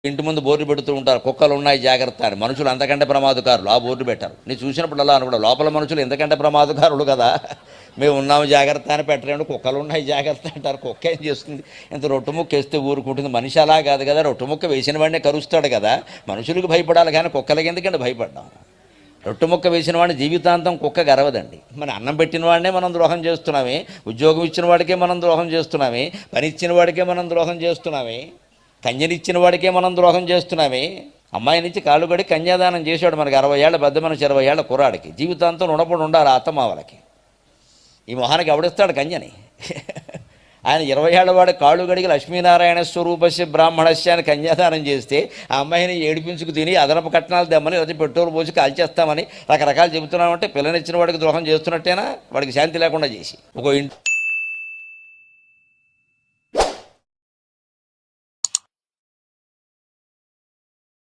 ఇంటి ముందు బోర్డు పెడుతూ ఉంటారు, కుక్కలు ఉన్నాయి జాగ్రత్త అని. మనుషులు అంతకంటే ప్రమాదకారులు, ఆ బోర్డు పెట్టారు. నేను చూసినప్పుడల్లా అనుకూడ లోపల మనుషులు ఎంతకంటే ప్రమాదకారులు కదా, మేము ఉన్నాము జాగ్రత్త అని పెట్టలేండి, కుక్కలు ఉన్నాయి జాగ్రత్త అంటారు. కుక్క ఏం చేస్తుంది? ఇంత రొట్టు ముక్క వేస్తే ఊరుకుంటుంది. మనిషి అలా కాదు కదా, రొట్టు ముక్క వేసిన వాడినే కరుస్తాడు కదా. మనుషులకు భయపడాలి కానీ కుక్కలకి ఎందుకంటే భయపడ్డాం. రొట్టు ముక్క వేసిన వాడిని జీవితాంతం కుక్క గరవదండి. మన అన్నం పెట్టిన వాడినే మనం ద్రోహం చేస్తున్నామే, ఉద్యోగం ఇచ్చిన వాడికే మనం ద్రోహం చేస్తున్నామే, పని ఇచ్చిన వాడికే మనం ద్రోహం చేస్తున్నామే, కన్యనిచ్చిన వాడికే మనం ద్రోహం చేస్తున్నామే. అమ్మాయినిచ్చి కాళ్ళు కడి కన్యాదానం చేశాడు మనకి 60 ఏళ్ల పెద్ద మనిషి 20 ఏళ్ల కుర్రాడికి. జీవితాంతం రుణపడి ఉండాలి అత్తమావలకి. ఈ మొహానికి ఎవడిస్తాడు కన్యని? ఆయన 20 ఏళ్ల వాడు కాళ్ళు గడికి లక్ష్మీనారాయణ స్వరూపస్య బ్రాహ్మణస్య అని కన్యాదానం చేస్తే ఆ అమ్మాయిని ఏడిపించుకు తిని అదనపు కట్నాలు తెమ్మని, లేదా పెట్రోల్ పోసి కాల్చేస్తామని రకరకాలు చెబుతున్నామంటే పిల్లనిచ్చిన వాడికి ద్రోహం చేస్తున్నట్టేనా? వాడికి శాంతి లేకుండా చేసి ఒక